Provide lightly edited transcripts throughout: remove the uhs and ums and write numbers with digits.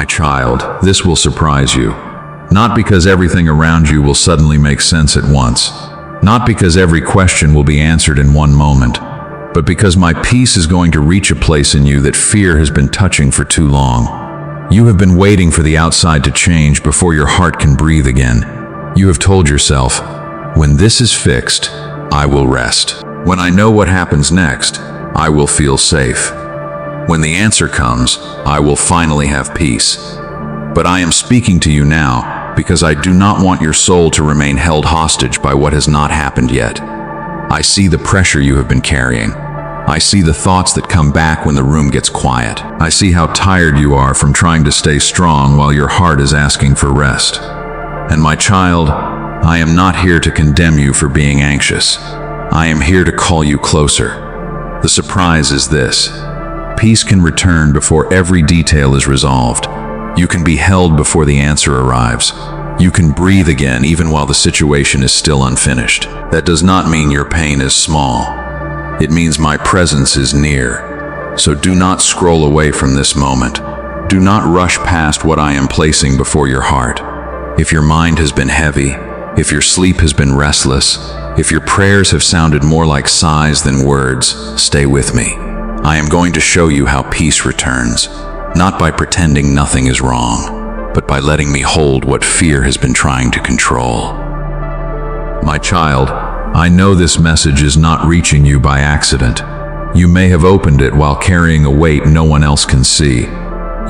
My child, this will surprise you. Not because everything around you will suddenly make sense at once. Not because every question will be answered in one moment, but because my peace is going to reach a place in you that fear has been touching for too long. You have been waiting for the outside to change before your heart can breathe again. You have told yourself, when this is fixed, I will rest. When I know what happens next, I will feel safe. When the answer comes, I will finally have peace. But I am speaking to you now because I do not want your soul to remain held hostage by what has not happened yet. I see the pressure you have been carrying. I see the thoughts that come back when the room gets quiet. I see how tired you are from trying to stay strong while your heart is asking for rest. And my child, I am not here to condemn you for being anxious. I am here to call you closer. The surprise is this: peace can return before every detail is resolved. You can be held before the answer arrives. You can breathe again even while the situation is still unfinished. That does not mean your pain is small. It means my presence is near. So do not scroll away from this moment. Do not rush past what I am placing before your heart. If your mind has been heavy, if your sleep has been restless, if your prayers have sounded more like sighs than words, stay with me. I am going to show you how peace returns, not by pretending nothing is wrong, but by letting me hold what fear has been trying to control. My child, I know this message is not reaching you by accident. You may have opened it while carrying a weight no one else can see.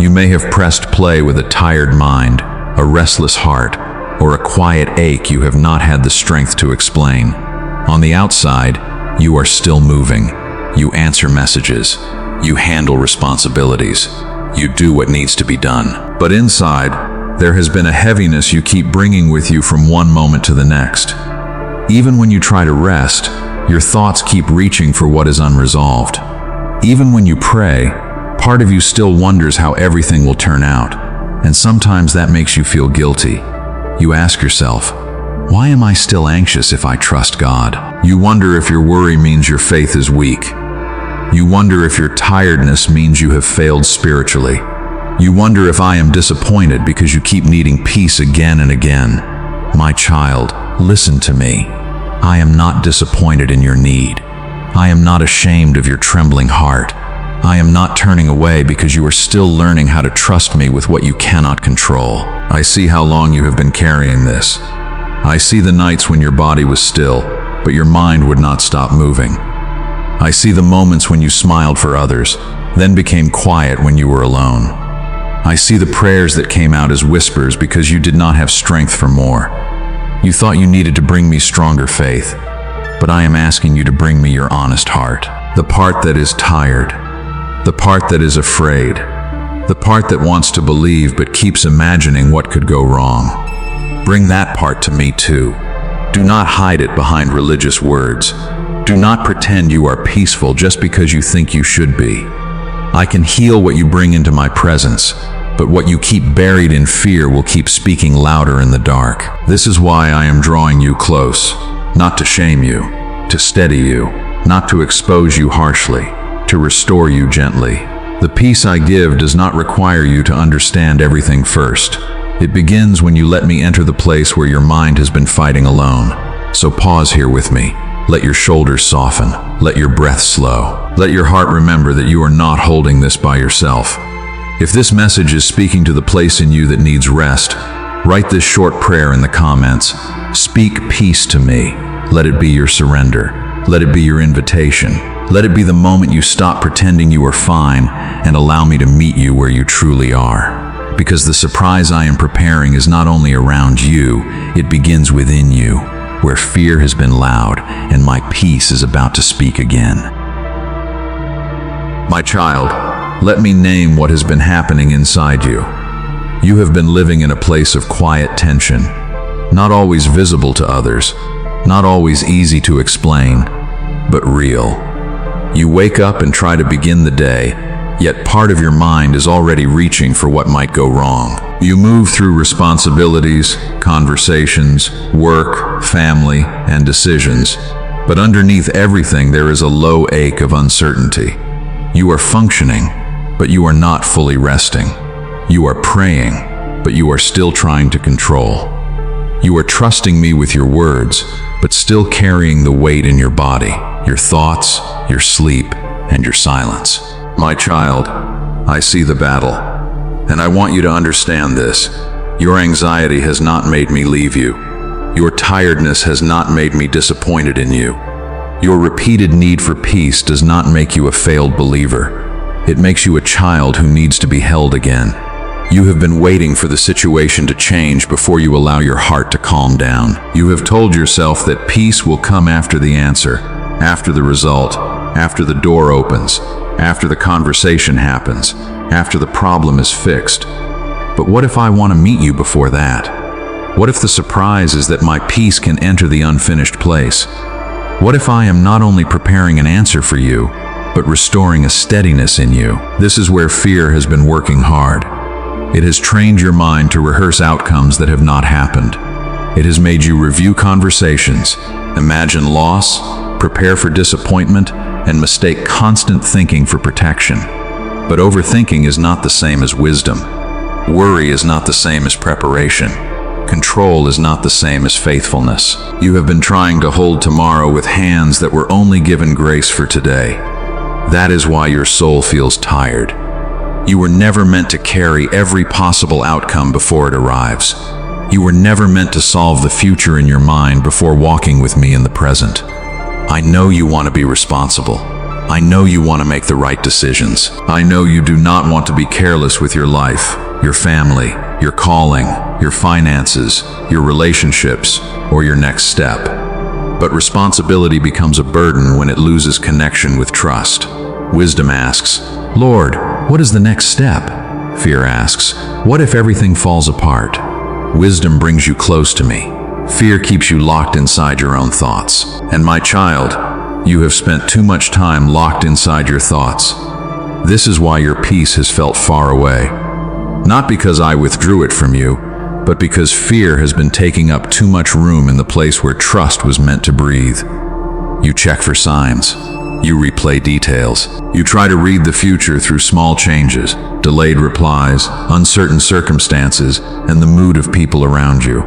You may have pressed play with a tired mind, a restless heart, or a quiet ache you have not had the strength to explain. On the outside, you are still moving. You answer messages. You handle responsibilities. You do what needs to be done. But inside, there has been a heaviness you keep bringing with you from one moment to the next. Even when you try to rest, your thoughts keep reaching for what is unresolved. Even when you pray, part of you still wonders how everything will turn out, and sometimes that makes you feel guilty. You ask yourself, why am I still anxious if I trust God? You wonder if your worry means your faith is weak. You wonder if your tiredness means you have failed spiritually. You wonder if I am disappointed because you keep needing peace again and again. My child, listen to me. I am not disappointed in your need. I am not ashamed of your trembling heart. I am not turning away because you are still learning how to trust me with what you cannot control. I see how long you have been carrying this. I see the nights when your body was still, but your mind would not stop moving. I see the moments when you smiled for others, then became quiet when you were alone. I see the prayers that came out as whispers because you did not have strength for more. You thought you needed to bring me stronger faith, but I am asking you to bring me your honest heart. The part that is tired, the part that is afraid, the part that wants to believe but keeps imagining what could go wrong. Bring that part to me too. Do not hide it behind religious words. Do not pretend you are peaceful just because you think you should be. I can heal what you bring into my presence, but what you keep buried in fear will keep speaking louder in the dark. This is why I am drawing you close, not to shame you, to steady you, not to expose you harshly, to restore you gently. The peace I give does not require you to understand everything first. It begins when you let me enter the place where your mind has been fighting alone. So pause here with me. Let your shoulders soften. Let your breath slow. Let your heart remember that you are not holding this by yourself. If this message is speaking to the place in you that needs rest, write this short prayer in the comments. Speak peace to me. Let it be your surrender. Let it be your invitation. Let it be the moment you stop pretending you are fine and allow me to meet you where you truly are. Because the surprise I am preparing is not only around you, it begins within you, where fear has been loud and my peace is about to speak again. My child, let me name what has been happening inside you. You have been living in a place of quiet tension, not always visible to others, not always easy to explain, but real. You wake up and try to begin the day, yet part of your mind is already reaching for what might go wrong. You move through responsibilities, conversations, work, family, and decisions, but underneath everything there is a low ache of uncertainty. You are functioning, but you are not fully resting. You are praying, but you are still trying to control. You are trusting me with your words, but still carrying the weight in your body, your thoughts, your sleep, and your silence. My child, I see the battle, and I want you to understand this. Your anxiety has not made me leave you. Your tiredness has not made me disappointed in you. Your repeated need for peace does not make you a failed believer. It makes you a child who needs to be held again. You have been waiting for the situation to change before you allow your heart to calm down. You have told yourself that peace will come after the answer, after the result, after the door opens, after the conversation happens, after the problem is fixed. But what if I want to meet you before that? What if the surprise is that my peace can enter the unfinished place? What if I am not only preparing an answer for you, but restoring a steadiness in you? This is where fear has been working hard. It has trained your mind to rehearse outcomes that have not happened. It has made you review conversations, imagine loss, prepare for disappointment, and mistake constant thinking for protection. But overthinking is not the same as wisdom. Worry is not the same as preparation. Control is not the same as faithfulness. You have been trying to hold tomorrow with hands that were only given grace for today. That is why your soul feels tired. You were never meant to carry every possible outcome before it arrives. You were never meant to solve the future in your mind before walking with me in the present. I know you want to be responsible. I know you want to make the right decisions. I know you do not want to be careless with your life, your family, your calling, your finances, your relationships, or your next step. But responsibility becomes a burden when it loses connection with trust. Wisdom asks, Lord, what is the next step? Fear asks, what if everything falls apart? Wisdom brings you close to me. Fear keeps you locked inside your own thoughts. And my child, you have spent too much time locked inside your thoughts. This is why your peace has felt far away. Not because I withdrew it from you, but because fear has been taking up too much room in the place where trust was meant to breathe. You check for signs. You replay details. You try to read the future through small changes, delayed replies, uncertain circumstances, and the mood of people around you.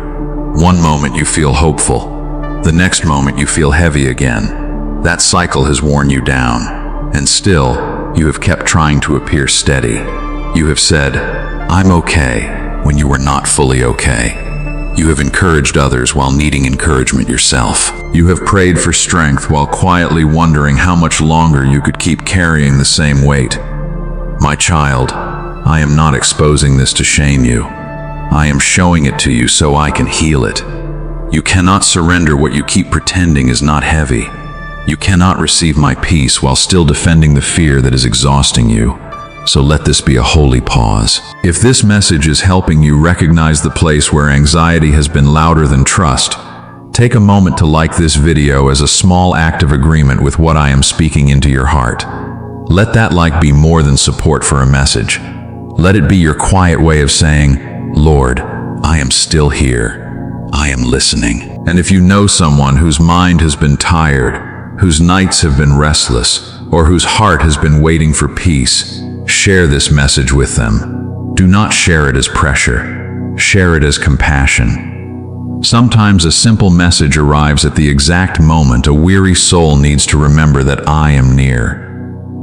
One moment you feel hopeful. The next moment you feel heavy again. That cycle has worn you down. And still, you have kept trying to appear steady. You have said, I'm okay, when you were not fully okay. You have encouraged others while needing encouragement yourself. You have prayed for strength while quietly wondering how much longer you could keep carrying the same weight. My child, I am not exposing this to shame you. I am showing it to you so I can heal it. You cannot surrender what you keep pretending is not heavy. You cannot receive my peace while still defending the fear that is exhausting you. So let this be a holy pause. If this message is helping you recognize the place where anxiety has been louder than trust, take a moment to like this video as a small act of agreement with what I am speaking into your heart. Let that like be more than support for a message. Let it be your quiet way of saying, Lord, I am still here. I am listening. And if you know someone whose mind has been tired, whose nights have been restless, or whose heart has been waiting for peace, share this message with them. Do not share it as pressure. Share it as compassion. Sometimes a simple message arrives at the exact moment a weary soul needs to remember that I am near.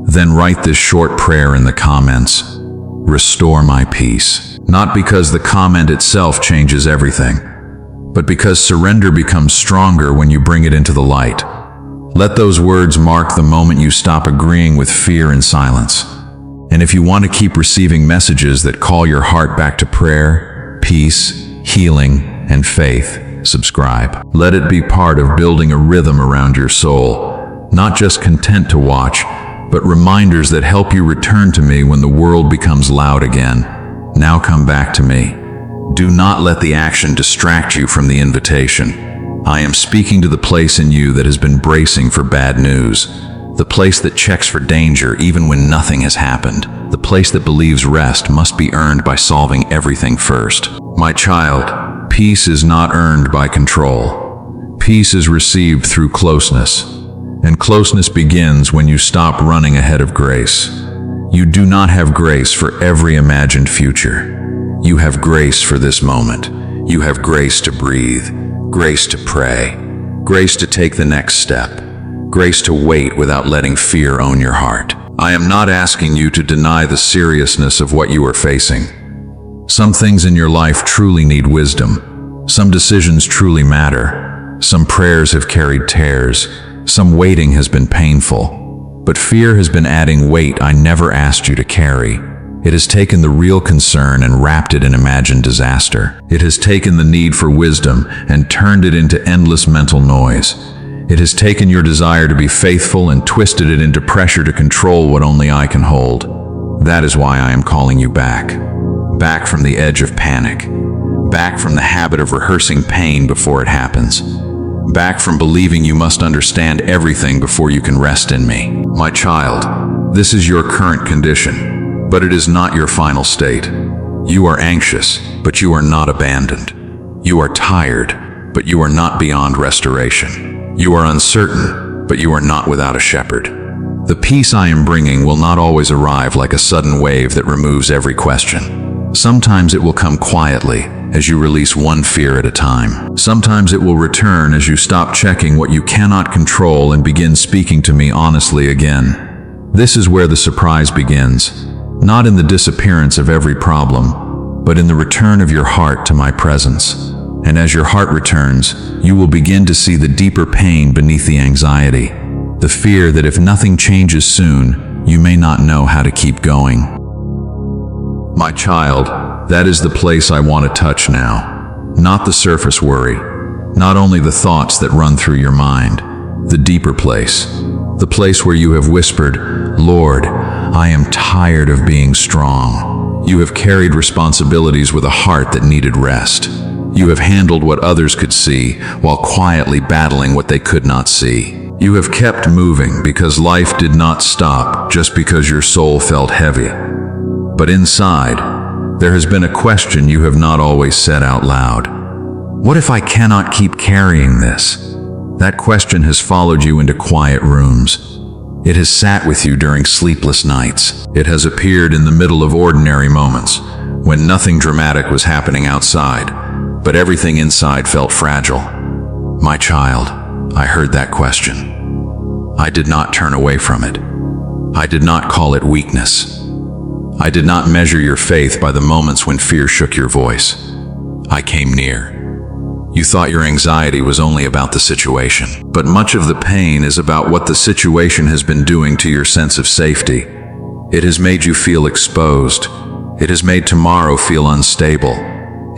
Then write this short prayer in the comments. Restore my peace. Not because the comment itself changes everything, but because surrender becomes stronger when you bring it into the light. Let those words mark the moment you stop agreeing with fear in silence. And if you want to keep receiving messages that call your heart back to prayer, peace, healing, and faith, subscribe. Let it be part of building a rhythm around your soul, not just content to watch, but reminders that help you return to me when the world becomes loud again. Now come back to me. Do not let the action distract you from the invitation. I am speaking to the place in you that has been bracing for bad news. The place that checks for danger even when nothing has happened. The place that believes rest must be earned by solving everything first. My child, peace is not earned by control. Peace is received through closeness. And closeness begins when you stop running ahead of grace. You do not have grace for every imagined future. You have grace for this moment. You have grace to breathe, grace to pray, grace to take the next step, grace to wait without letting fear own your heart. I am not asking you to deny the seriousness of what you are facing. Some things in your life truly need wisdom. Some decisions truly matter. Some prayers have carried tears. Some waiting has been painful. But fear has been adding weight I never asked you to carry. It has taken the real concern and wrapped it in imagined disaster. It has taken the need for wisdom and turned it into endless mental noise. It has taken your desire to be faithful and twisted it into pressure to control what only I can hold. That is why I am calling you back. Back from the edge of panic. Back from the habit of rehearsing pain before it happens. Back from believing you must understand everything before you can rest in me. My child, this is your current condition, but it is not your final state. You are anxious, but you are not abandoned. You are tired, but you are not beyond restoration. You are uncertain, but you are not without a shepherd. The peace I am bringing will not always arrive like a sudden wave that removes every question. Sometimes it will come quietly, as you release one fear at a time. Sometimes it will return as you stop checking what you cannot control and begin speaking to me honestly again. This is where the surprise begins, not in the disappearance of every problem, but in the return of your heart to my presence. And as your heart returns, you will begin to see the deeper pain beneath the anxiety, the fear that if nothing changes soon, you may not know how to keep going. My child, that is the place I want to touch now. Not the surface worry, not only the thoughts that run through your mind, the deeper place, the place where you have whispered, Lord, I am tired of being strong. You have carried responsibilities with a heart that needed rest. You have handled what others could see while quietly battling what they could not see. You have kept moving because life did not stop just because your soul felt heavy. But inside, there has been a question you have not always said out loud. What if I cannot keep carrying this? That question has followed you into quiet rooms. It has sat with you during sleepless nights. It has appeared in the middle of ordinary moments, when nothing dramatic was happening outside, but everything inside felt fragile. My child, I heard that question. I did not turn away from it. I did not call it weakness. I did not measure your faith by the moments when fear shook your voice. I came near. You thought your anxiety was only about the situation, but much of the pain is about what the situation has been doing to your sense of safety. It has made you feel exposed. It has made tomorrow feel unstable.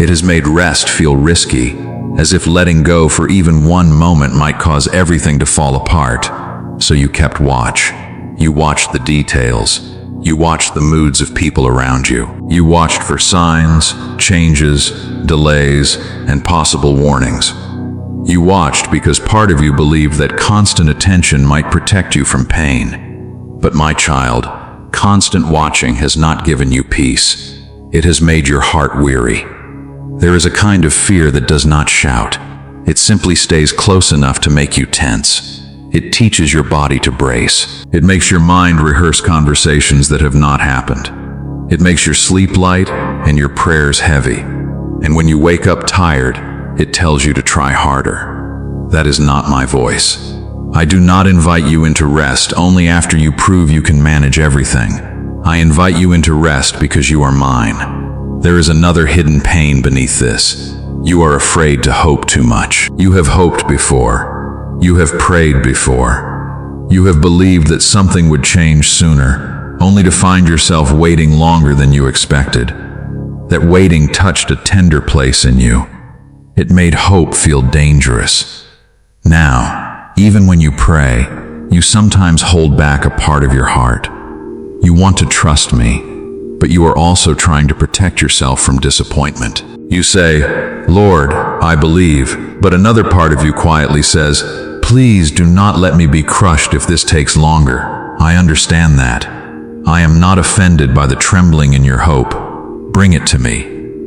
It has made rest feel risky, as if letting go for even one moment might cause everything to fall apart. So you kept watch. You watched the details. You watched the moods of people around you. You watched for signs, changes, delays, and possible warnings. You watched because part of you believed that constant attention might protect you from pain. But my child, constant watching has not given you peace. It has made your heart weary. There is a kind of fear that does not shout. It simply stays close enough to make you tense. It teaches your body to brace. It makes your mind rehearse conversations that have not happened. It makes your sleep light and your prayers heavy. And when you wake up tired, it tells you to try harder. That is not my voice. I do not invite you into rest only after you prove you can manage everything. I invite you into rest because you are mine. There is another hidden pain beneath this. You are afraid to hope too much. You have hoped before. You have prayed before. You have believed that something would change sooner, only to find yourself waiting longer than you expected. That waiting touched a tender place in you. It made hope feel dangerous. Now, even when you pray, you sometimes hold back a part of your heart. You want to trust me, but you are also trying to protect yourself from disappointment. You say, Lord, I believe, but another part of you quietly says, please do not let me be crushed if this takes longer. I understand that. I am not offended by the trembling in your hope. Bring it to me.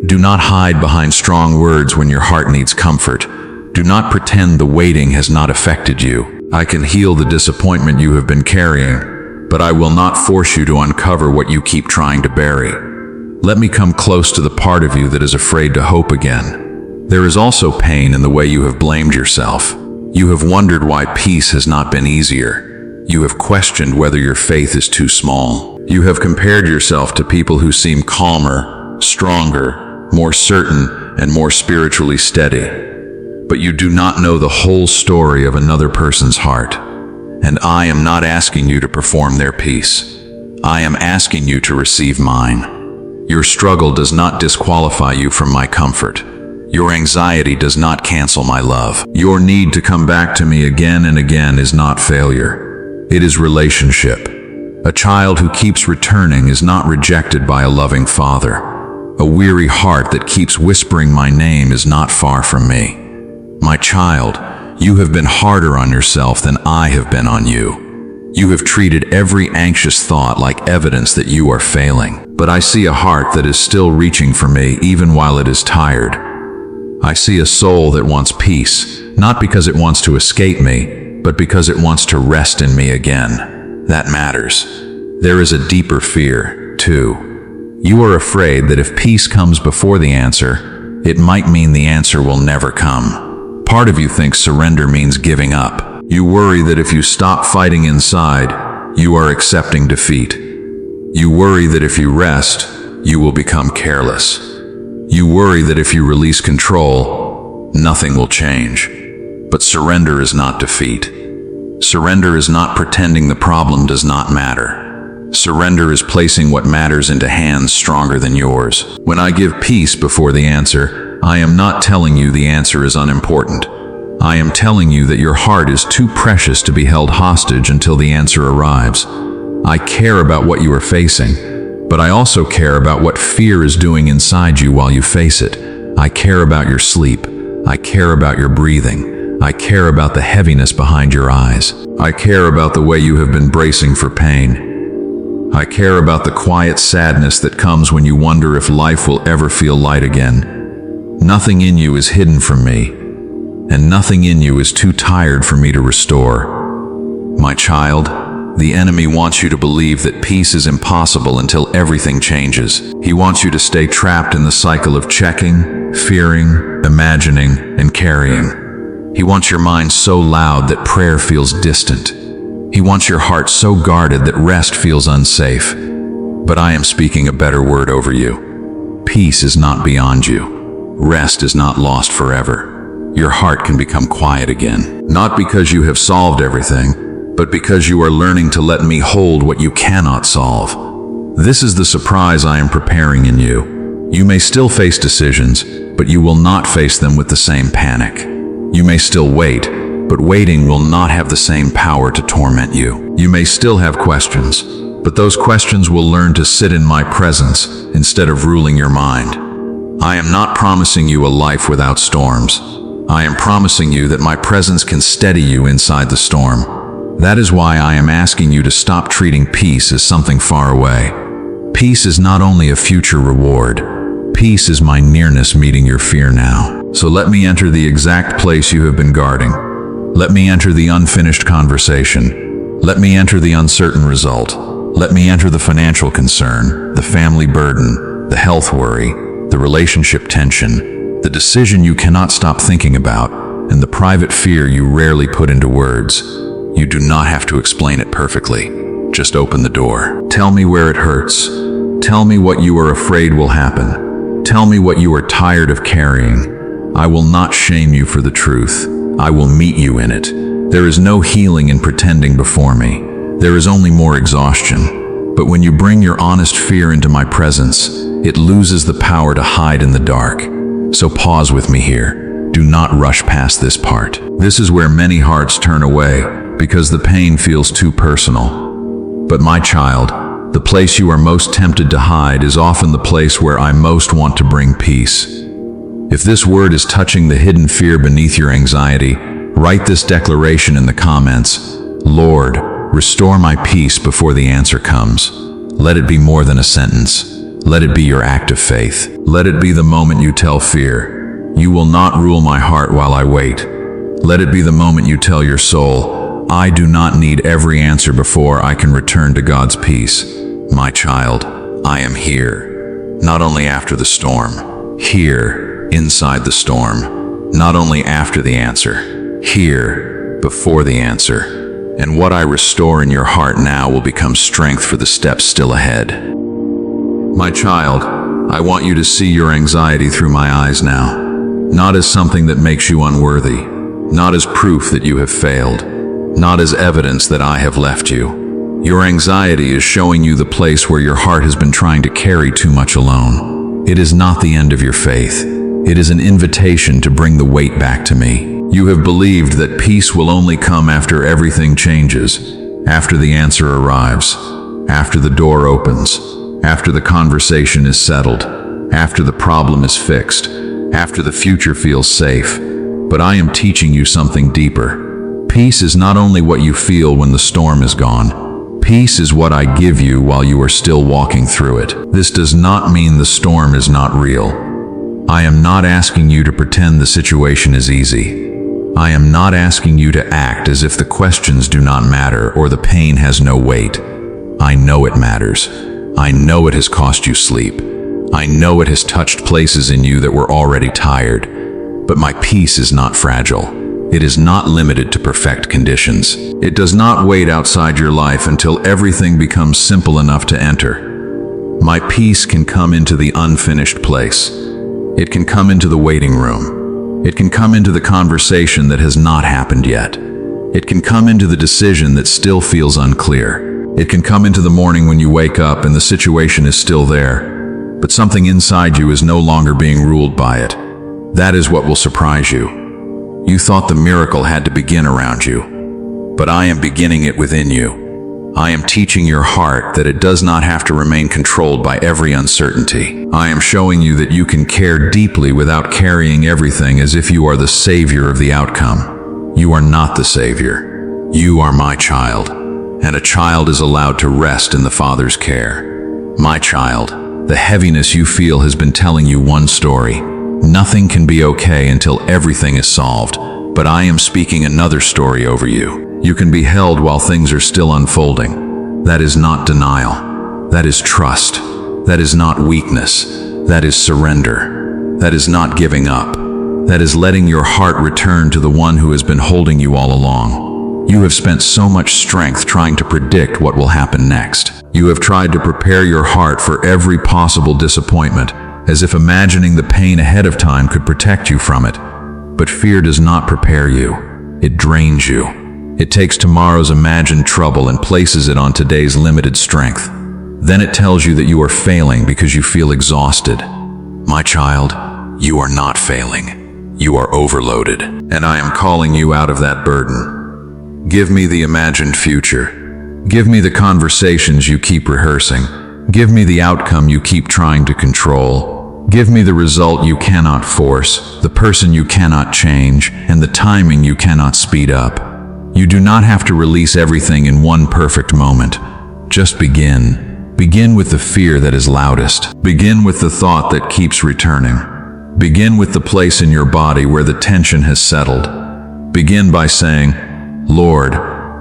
Do not hide behind strong words when your heart needs comfort. Do not pretend the waiting has not affected you. I can heal the disappointment you have been carrying. but I will not force you to uncover what you keep trying to bury. Let me come close to the part of you that is afraid to hope again. There is also pain in the way you have blamed yourself. You have wondered why peace has not been easier. You have questioned whether your faith is too small. You have compared yourself to people who seem calmer, stronger, more certain, and more spiritually steady. But you do not know the whole story of another person's heart. And I am not asking you to perform their peace. I am asking you to receive mine. Your struggle does not disqualify you from my comfort. Your anxiety does not cancel my love. Your need to come back to me again and again is not failure. It is relationship. A child who keeps returning is not rejected by a loving father. A weary heart that keeps whispering my name is not far from me. My child, you have been harder on yourself than I have been on you. You have treated every anxious thought like evidence that you are failing. But I see a heart that is still reaching for me even while it is tired. I see a soul that wants peace, not because it wants to escape me, but because it wants to rest in me again. That matters. There is a deeper fear, too. You are afraid that if peace comes before the answer, it might mean the answer will never come. Part of you thinks surrender means giving up. You worry that if you stop fighting inside, you are accepting defeat. You worry that if you rest, you will become careless. You worry that if you release control, nothing will change. But surrender is not defeat. Surrender is not pretending the problem does not matter. Surrender is placing what matters into hands stronger than yours. When I give peace before the answer, I am not telling you the answer is unimportant. I am telling you that your heart is too precious to be held hostage until the answer arrives. I care about what you are facing, but I also care about what fear is doing inside you while you face it. I care about your sleep. I care about your breathing. I care about the heaviness behind your eyes. I care about the way you have been bracing for pain. I care about the quiet sadness that comes when you wonder if life will ever feel light again. Nothing in you is hidden from me, and nothing in you is too tired for me to restore. My child, the enemy wants you to believe that peace is impossible until everything changes. He wants you to stay trapped in the cycle of checking, fearing, imagining, and carrying. He wants your mind so loud that prayer feels distant. He wants your heart so guarded that rest feels unsafe. But I am speaking a better word over you. Peace is not beyond you. Rest is not lost forever. Your heart can become quiet again, not because you have solved everything, but because you are learning to let me hold what you cannot solve. This is the surprise I am preparing in you. You may still face decisions, but you will not face them with the same panic. You may still wait, but waiting will not have the same power to torment you. You may still have questions, but those questions will learn to sit in my presence instead of ruling your mind. I am not promising you a life without storms. I am promising you that my presence can steady you inside the storm. That is why I am asking you to stop treating peace as something far away. Peace is not only a future reward. Peace is my nearness meeting your fear now. So let me enter the exact place you have been guarding. Let me enter the unfinished conversation. Let me enter the uncertain result. Let me enter the financial concern, the family burden, the health worry, the relationship tension, the decision you cannot stop thinking about, and the private fear you rarely put into words. You do not have to explain it perfectly. Just open the door. Tell me where it hurts. Tell me what you are afraid will happen. Tell me what you are tired of carrying. I will not shame you for the truth. I will meet you in it. There is no healing in pretending before me. There is only more exhaustion. But when you bring your honest fear into my presence, it loses the power to hide in the dark. So pause with me here. Do not rush past this part. This is where many hearts turn away because the pain feels too personal. But my child, the place you are most tempted to hide is often the place where I most want to bring peace. If this word is touching the hidden fear beneath your anxiety, write this declaration in the comments. Lord, restore my peace before the answer comes. Let it be more than a sentence. Let it be your act of faith. Let it be the moment you tell fear, you will not rule my heart while I wait. Let it be the moment you tell your soul, I do not need every answer before I can return to God's peace. My child, I am here, not only after the storm, here, inside the storm, not only after the answer, here, before the answer. And what I restore in your heart now will become strength for the steps still ahead. My child, I want you to see your anxiety through my eyes now, not as something that makes you unworthy, not as proof that you have failed, not as evidence that I have left you. Your anxiety is showing you the place where your heart has been trying to carry too much alone. It is not the end of your faith. It is an invitation to bring the weight back to me. You have believed that peace will only come after everything changes, after the answer arrives, after the door opens, after the conversation is settled, after the problem is fixed, after the future feels safe. But I am teaching you something deeper. Peace is not only what you feel when the storm is gone. Peace is what I give you while you are still walking through it. This does not mean the storm is not real. I am not asking you to pretend the situation is easy. I am not asking you to act as if the questions do not matter or the pain has no weight. I know it matters. I know it has cost you sleep. I know it has touched places in you that were already tired. But my peace is not fragile. It is not limited to perfect conditions. It does not wait outside your life until everything becomes simple enough to enter. My peace can come into the unfinished place. It can come into the waiting room. It can come into the conversation that has not happened yet. It can come into the decision that still feels unclear. It can come into the morning when you wake up and the situation is still there, but something inside you is no longer being ruled by it. That is what will surprise you. You thought the miracle had to begin around you, but I am beginning it within you. I am teaching your heart that it does not have to remain controlled by every uncertainty. I am showing you that you can care deeply without carrying everything as if you are the savior of the outcome. You are not the savior. You are my child, and a child is allowed to rest in the Father's care. My child, the heaviness you feel has been telling you one story. Nothing can be okay until everything is solved, but I am speaking another story over you. You can be held while things are still unfolding. That is not denial. That is trust. That is not weakness. That is surrender. That is not giving up. That is letting your heart return to the one who has been holding you all along. You have spent so much strength trying to predict what will happen next. You have tried to prepare your heart for every possible disappointment, as if imagining the pain ahead of time could protect you from it. But fear does not prepare you. It drains you. It takes tomorrow's imagined trouble and places it on today's limited strength. Then it tells you that you are failing because you feel exhausted. My child, you are not failing. You are overloaded, and I am calling you out of that burden. Give me the imagined future. Give me the conversations you keep rehearsing. Give me the outcome you keep trying to control. Give me the result you cannot force, the person you cannot change, and the timing you cannot speed up. You do not have to release everything in one perfect moment. Just begin. Begin with the fear that is loudest. Begin with the thought that keeps returning. Begin with the place in your body where the tension has settled. Begin by saying, Lord,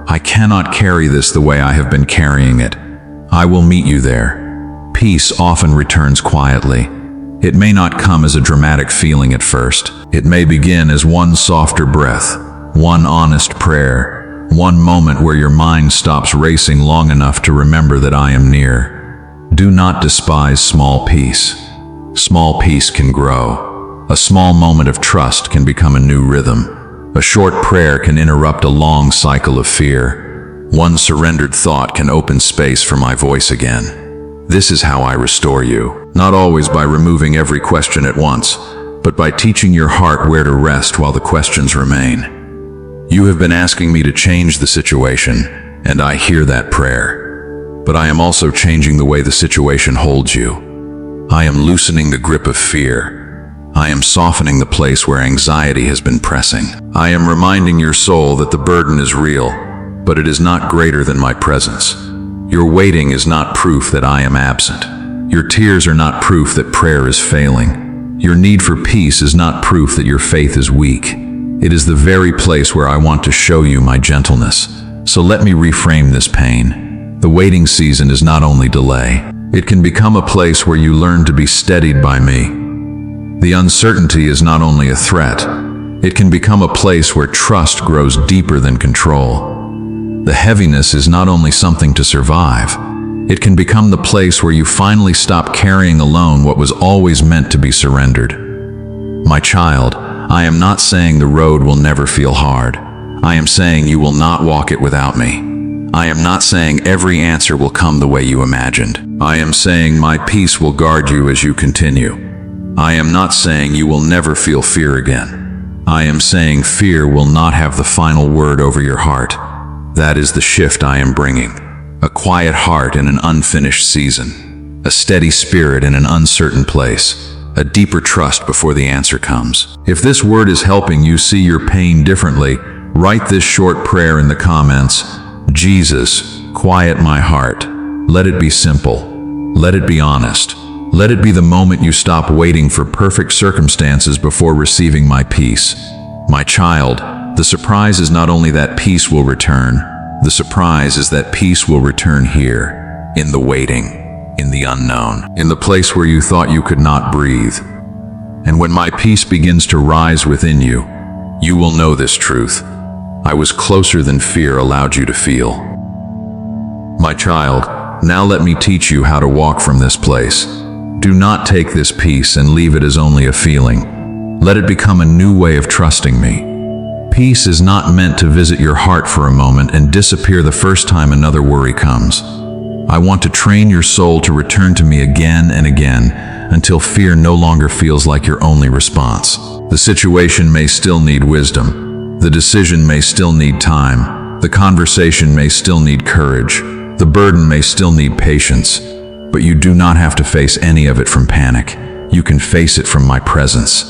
I cannot carry this the way I have been carrying it. I will meet you there. Peace often returns quietly. It may not come as a dramatic feeling at first. It may begin as one softer breath, one honest prayer, one moment where your mind stops racing long enough to remember that I am near. Do not despise small peace. Small peace can grow. A small moment of trust can become a new rhythm. A short prayer can interrupt a long cycle of fear. One surrendered thought can open space for my voice again. This is how I restore you, not always by removing every question at once, but by teaching your heart where to rest while the questions remain. You have been asking me to change the situation, and I hear that prayer. But I am also changing the way the situation holds you. I am loosening the grip of fear. I am softening the place where anxiety has been pressing. I am reminding your soul that the burden is real, but it is not greater than my presence. Your waiting is not proof that I am absent. Your tears are not proof that prayer is failing. Your need for peace is not proof that your faith is weak. It is the very place where I want to show you my gentleness. So let me reframe this pain. The waiting season is not only delay. It can become a place where you learn to be steadied by me. The uncertainty is not only a threat. It can become a place where trust grows deeper than control. The heaviness is not only something to survive. It can become the place where you finally stop carrying alone what was always meant to be surrendered. My child, I am not saying the road will never feel hard. I am saying you will not walk it without me. I am not saying every answer will come the way you imagined. I am saying my peace will guard you as you continue. I am not saying you will never feel fear again. I am saying fear will not have the final word over your heart. That is the shift I am bringing. A quiet heart in an unfinished season. A steady spirit in an uncertain place. A deeper trust before the answer comes. If this word is helping you see your pain differently, write this short prayer in the comments. Jesus, quiet my heart. Let it be simple. Let it be honest. Let it be the moment you stop waiting for perfect circumstances before receiving my peace. My child, the surprise is not only that peace will return, the surprise is that peace will return here, in the waiting, in the unknown, in the place where you thought you could not breathe. And when my peace begins to rise within you, you will know this truth. I was closer than fear allowed you to feel. My child, now let me teach you how to walk from this place. Do not take this peace and leave it as only a feeling. Let it become a new way of trusting me. Peace is not meant to visit your heart for a moment and disappear the first time another worry comes. I want to train your soul to return to me again and again until fear no longer feels like your only response. The situation may still need wisdom. The decision may still need time. The conversation may still need courage. The burden may still need patience. But you do not have to face any of it from panic. You can face it from my presence.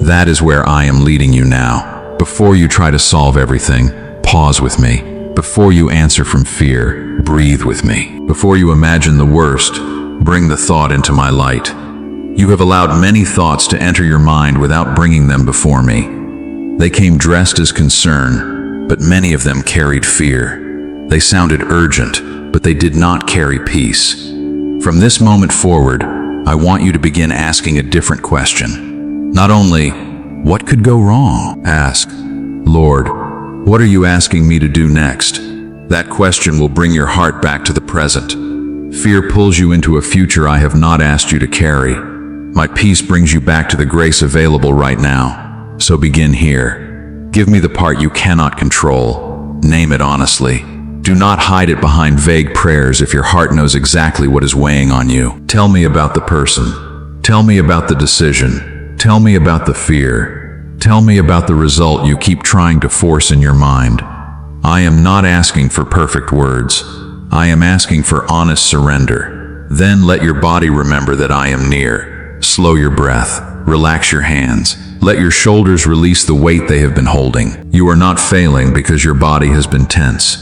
That is where I am leading you now. Before you try to solve everything, pause with me. Before you answer from fear, breathe with me. Before you imagine the worst, bring the thought into my light. You have allowed many thoughts to enter your mind without bringing them before me. They came dressed as concern, but many of them carried fear. They sounded urgent, but they did not carry peace. From this moment forward, I want you to begin asking a different question. Not only, what could go wrong? Ask, Lord, what are you asking me to do next? That question will bring your heart back to the present. Fear pulls you into a future I have not asked you to carry. My peace brings you back to the grace available right now. So begin here. Give me the part you cannot control. Name it honestly. Do not hide it behind vague prayers if your heart knows exactly what is weighing on you. Tell me about the person. Tell me about the decision. Tell me about the fear. Tell me about the result you keep trying to force in your mind. I am not asking for perfect words. I am asking for honest surrender. Then let your body remember that I am near. Slow your breath. Relax your hands. Let your shoulders release the weight they have been holding. You are not failing because your body has been tense.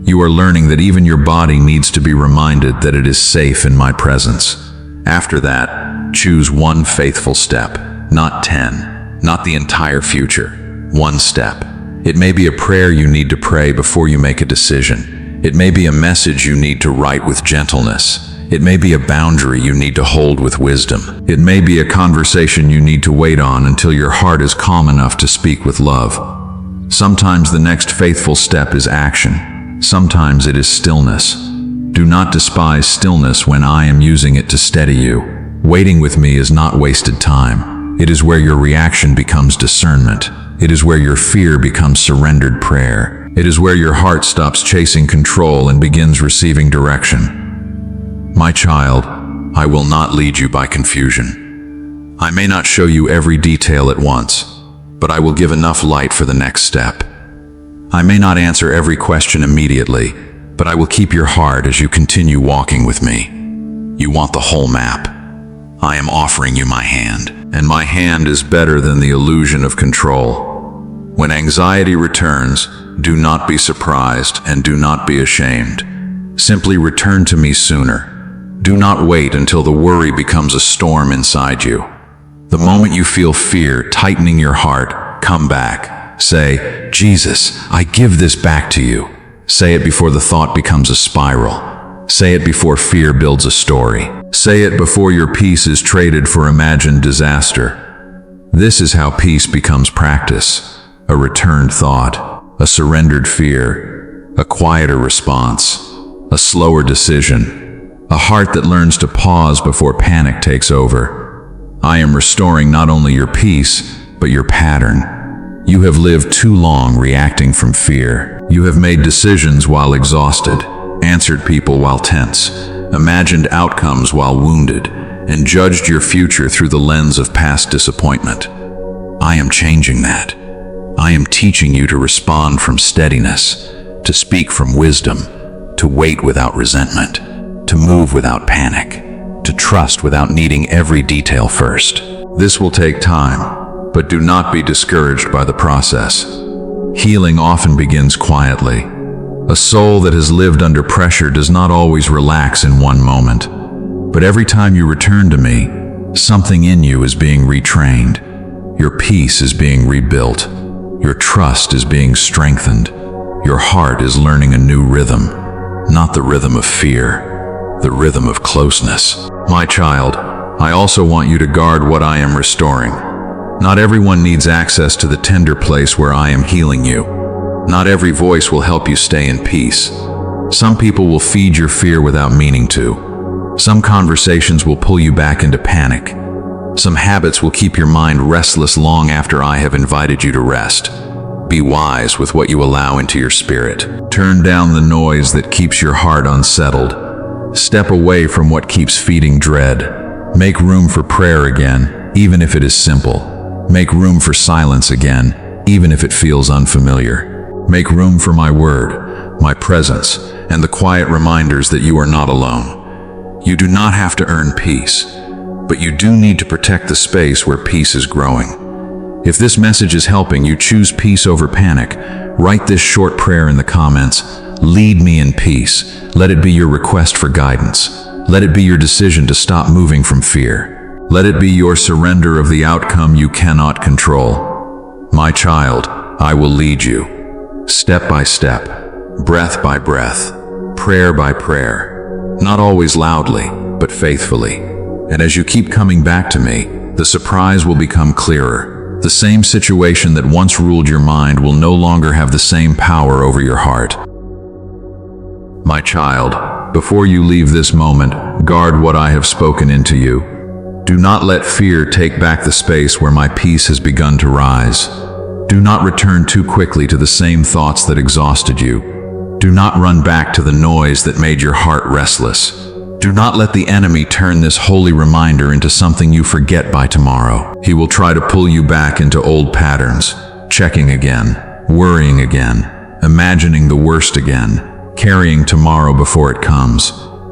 You are learning that even your body needs to be reminded that it is safe in my presence. After that, choose one faithful step, not 10, not the entire future. One step. It may be a prayer you need to pray before you make a decision. It may be a message you need to write with gentleness. It may be a boundary you need to hold with wisdom. It may be a conversation you need to wait on until your heart is calm enough to speak with love. Sometimes the next faithful step is action. Sometimes it is stillness. Do not despise stillness when I am using it to steady you. Waiting with me is not wasted time. It is where your reaction becomes discernment. It is where your fear becomes surrendered prayer. It is where your heart stops chasing control and begins receiving direction. My child, I will not lead you by confusion. I may not show you every detail at once, but I will give enough light for the next step. I may not answer every question immediately, but I will keep your heart as you continue walking with me. You want the whole map. I am offering you my hand, and my hand is better than the illusion of control. When anxiety returns, do not be surprised and do not be ashamed. Simply return to me sooner. Do not wait until the worry becomes a storm inside you. The moment you feel fear tightening your heart, come back. Say, Jesus, I give this back to you. Say it before the thought becomes a spiral. Say it before fear builds a story. Say it before your peace is traded for imagined disaster. This is how peace becomes practice, a returned thought, a surrendered fear, a quieter response, a slower decision, a heart that learns to pause before panic takes over. I am restoring not only your peace, but your pattern. You have lived too long reacting from fear. You have made decisions while exhausted, answered people while tense, imagined outcomes while wounded, and judged your future through the lens of past disappointment. I am changing that. I am teaching you to respond from steadiness, to speak from wisdom, to wait without resentment, to move without panic, to trust without needing every detail first. This will take time, but do not be discouraged by the process. Healing often begins quietly. A soul that has lived under pressure does not always relax in one moment. But every time you return to me, something in you is being retrained. Your peace is being rebuilt. Your trust is being strengthened. Your heart is learning a new rhythm, not the rhythm of fear, the rhythm of closeness. My child, I also want you to guard what I am restoring. Not everyone needs access to the tender place where I am healing you. Not every voice will help you stay in peace. Some people will feed your fear without meaning to. Some conversations will pull you back into panic. Some habits will keep your mind restless long after I have invited you to rest. Be wise with what you allow into your spirit. Turn down the noise that keeps your heart unsettled. Step away from what keeps feeding dread. Make room for prayer again, even if it is simple. Make room for silence again, even if it feels unfamiliar. Make room for my word, my presence, and the quiet reminders that you are not alone. You do not have to earn peace, but you do need to protect the space where peace is growing. If this message is helping you choose peace over panic, write this short prayer in the comments. Lead me in peace. Let it be your request for guidance. Let it be your decision to stop moving from fear. Let it be your surrender of the outcome you cannot control. My child, I will lead you, step by step, breath by breath, prayer by prayer. Not always loudly, but faithfully. And as you keep coming back to me, the surprise will become clearer. The same situation that once ruled your mind will no longer have the same power over your heart. My child, before you leave this moment, guard what I have spoken into you. Do not let fear take back the space where my peace has begun to rise. Do not return too quickly to the same thoughts that exhausted you. Do not run back to the noise that made your heart restless. Do not let the enemy turn this holy reminder into something you forget by tomorrow. He will try to pull you back into old patterns, checking again, worrying again, imagining the worst again, carrying tomorrow before it comes.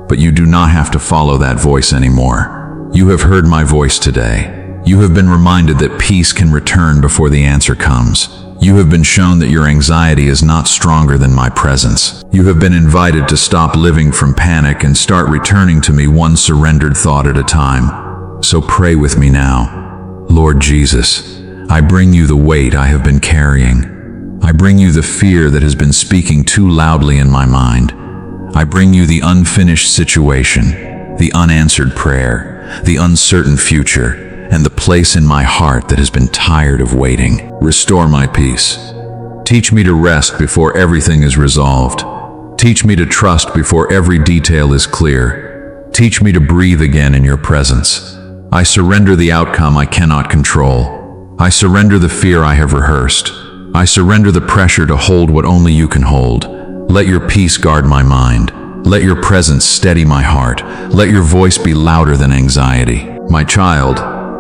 But you do not have to follow that voice anymore. You have heard my voice today. You have been reminded that peace can return before the answer comes. You have been shown that your anxiety is not stronger than my presence. You have been invited to stop living from panic and start returning to me one surrendered thought at a time. So pray with me now. Lord Jesus, I bring you the weight I have been carrying. I bring you the fear that has been speaking too loudly in my mind. I bring you the unfinished situation, the unanswered prayer, the uncertain future, and the place in my heart that has been tired of waiting. Restore my peace. Teach me to rest before everything is resolved. Teach me to trust before every detail is clear. Teach me to breathe again in your presence. I surrender the outcome I cannot control. I surrender the fear I have rehearsed. I surrender the pressure to hold what only you can hold. Let your peace guard my mind. Let your presence steady my heart. Let your voice be louder than anxiety. My child,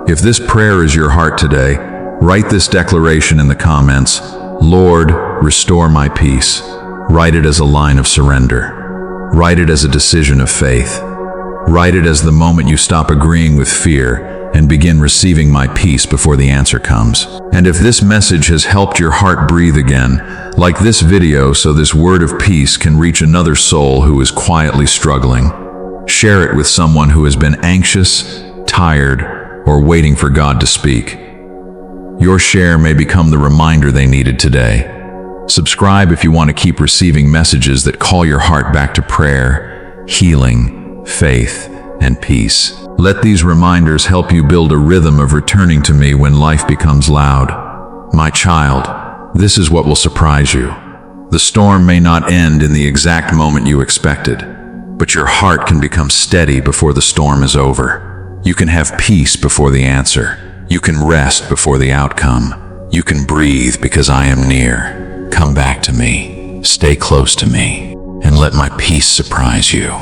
if this prayer is your heart today, write this declaration in the comments. Lord, restore my peace. Write it as a line of surrender. Write it as a decision of faith. Write it as the moment you stop agreeing with fear and begin receiving my peace before the answer comes. And if this message has helped your heart breathe again, like this video so this word of peace can reach another soul who is quietly struggling, share it with someone who has been anxious, tired, or waiting for God to speak. Your share may become the reminder they needed today. Subscribe if you want to keep receiving messages that call your heart back to prayer, healing, faith, and peace. Let these reminders help you build a rhythm of returning to me when life becomes loud. My child, this is what will surprise you. The storm may not end in the exact moment you expected, but your heart can become steady before the storm is over. You can have peace before the answer. You can rest before the outcome. You can breathe because I am near. Come back to me, stay close to me, and let my peace surprise you.